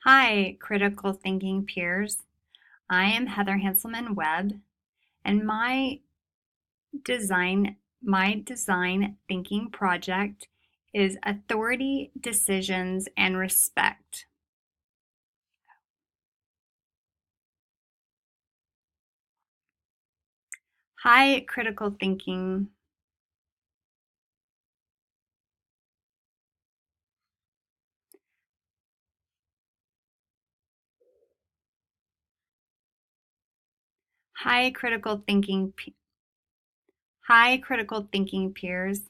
Hi, critical thinking peers. I am Heather Hanselman Webb, and my design thinking project is authority, decisions, and respect. Hi, critical thinking. Hi, critical thinking. Hi, critical thinking peers.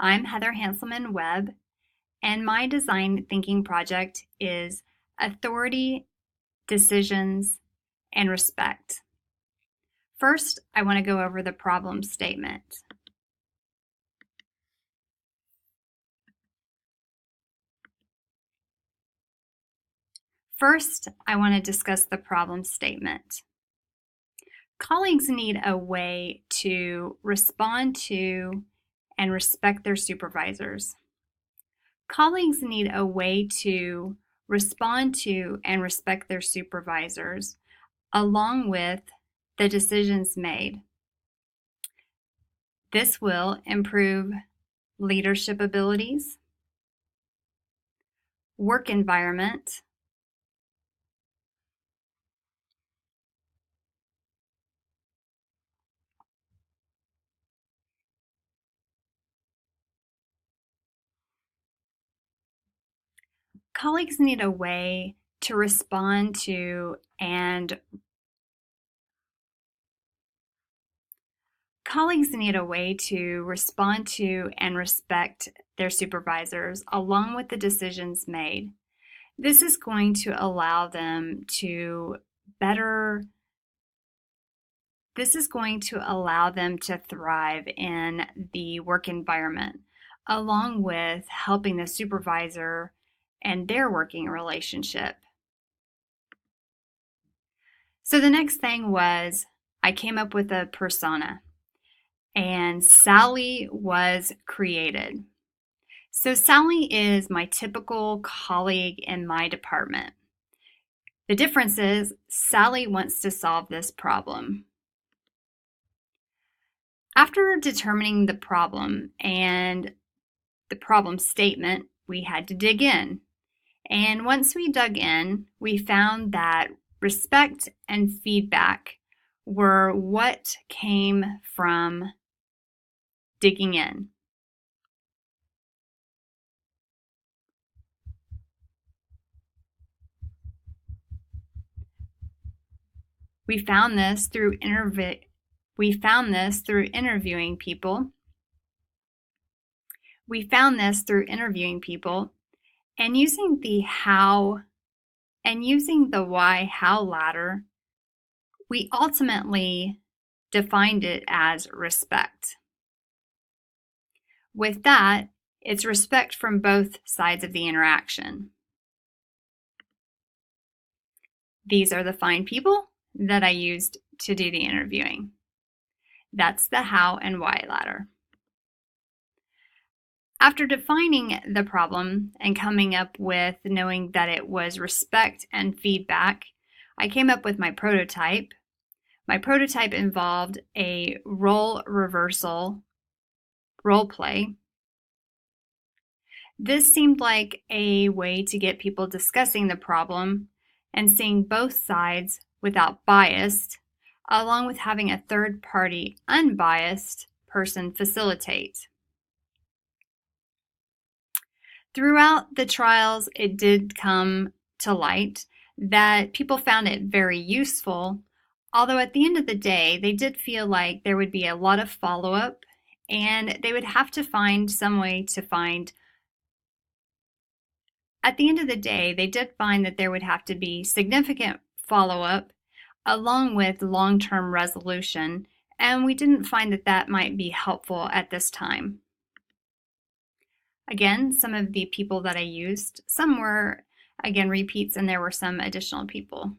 I'm Heather Hanselman Webb, and my design thinking project is authority, decisions, and respect. First, I want to go over the problem statement. First, I want to discuss the problem statement. Colleagues need a way to respond to and respect their supervisors. Colleagues need a way to respond to and respect their supervisors, along with the decisions made. This will improve leadership abilities, work environment, colleagues need a way to respond to and Colleagues need a way to respond to and respect their supervisors along with the decisions made. This is going to allow them to better This is going to allow them to thrive in the work environment, along with helping the supervisor and their working relationship. So the next thing was I came up with a persona, and Sally was created. So Sally is my typical colleague in my department. The difference is Sally wants to solve this problem. After determining the problem and the problem statement, we had to dig in. And once we dug in, we found that respect and feedback were what came from digging in. We found this through interviewing people. We found this through interviewing people and using the why how ladder. We ultimately defined it as respect. With that, it's respect from both sides of the interaction. These are the fine people that I used to do the interviewing. That's the how and why ladder. After defining the problem and coming up with knowing that it was respect and feedback, I came up with my prototype. My prototype involved a role reversal role play. This seemed like a way to get people discussing the problem and seeing both sides without bias, along with having a third party unbiased person facilitate. Throughout the trials, it did come to light that people found it very useful, although at the end of the day, they did feel like there would be a lot of follow-up and they would have to find some way to find. At the end of the day, they did find that there would have to be significant follow-up along with long-term resolution, and we didn't find that that might be helpful at this time. Again, some of the people that I used, some were, again, repeats, and there were some additional people.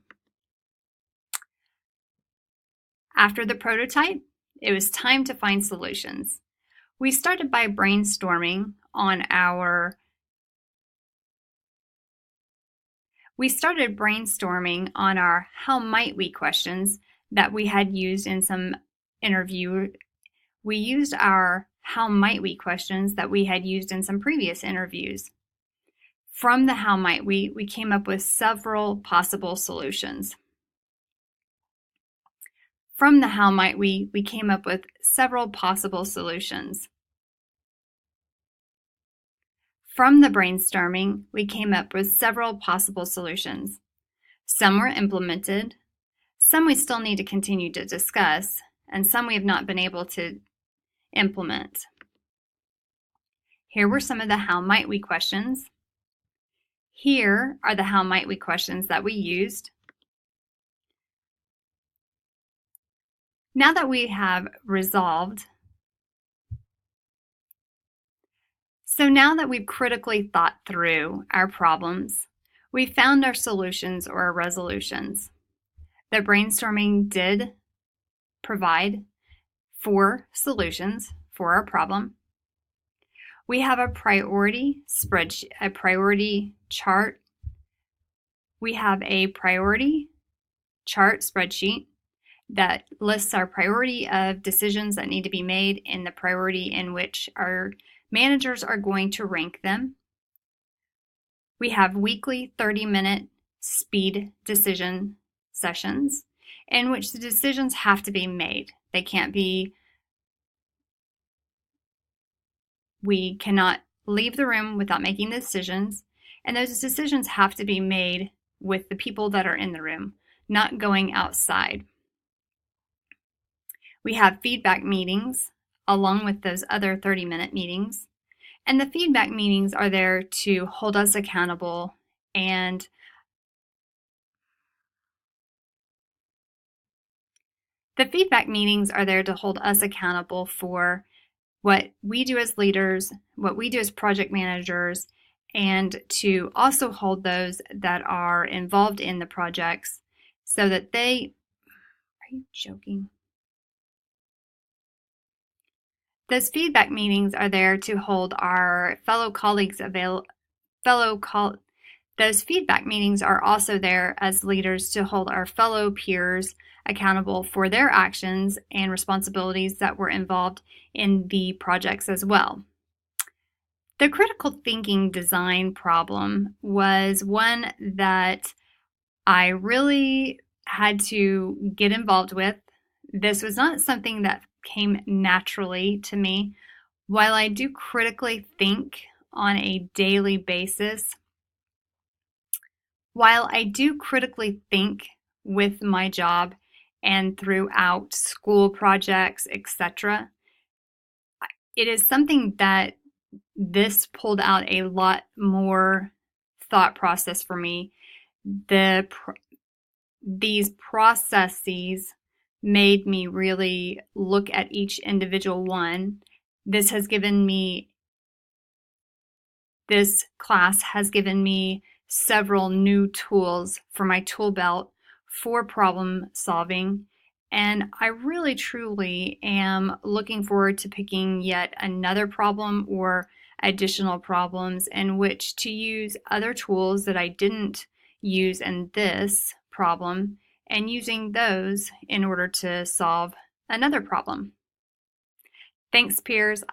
After the prototype, it was time to find solutions. We started by brainstorming on We started brainstorming on our how might we questions that we had used in some interview. We used our how might we questions that we had used in some previous interviews. From the how might we came up with several possible solutions. From the how might we came up with several possible solutions. From the brainstorming, we came up with several possible solutions. Some were implemented, some we still need to continue to discuss, and some we have not been able to implement. Here were some of the how might we questions. Here are the how might we questions that we used. Now that we have resolved, so now that we've critically thought through our problems, we found our solutions or our resolutions. The brainstorming did provide 4 solutions for our problem. We have a priority spreadsheet, a priority chart. We have a priority chart spreadsheet that lists our priority of decisions that need to be made and the priority in which our managers are going to rank them. We have weekly 30-minute speed decision sessions in which the decisions have to be made. They can't be, we cannot leave the room without making the decisions, and those decisions have to be made with the people that are in the room, not going outside. We have feedback meetings along with those other 30-minute meetings, and the feedback meetings are there to hold us accountable and for what we do as leaders, what we do as project managers, and to also hold those that are involved in the projects so that they, are you joking? Those feedback meetings are there to hold our fellow colleagues those feedback meetings are also there as leaders to hold our fellow peers accountable for their actions and responsibilities that were involved in the projects as well. The critical thinking design problem was one that I really had to get involved with. This was not something that came naturally to me. While I do critically think on a daily basis, while I do critically think with my job and throughout school projects, etc., it is something that this pulled out a lot more thought process for me. These processes made me really look at each individual one. This class has given me several new tools for my tool belt for problem solving, and I really truly am looking forward to picking yet another problem or additional problems in which to use other tools that I didn't use in this problem and using those in order to solve another problem. Thanks, peers.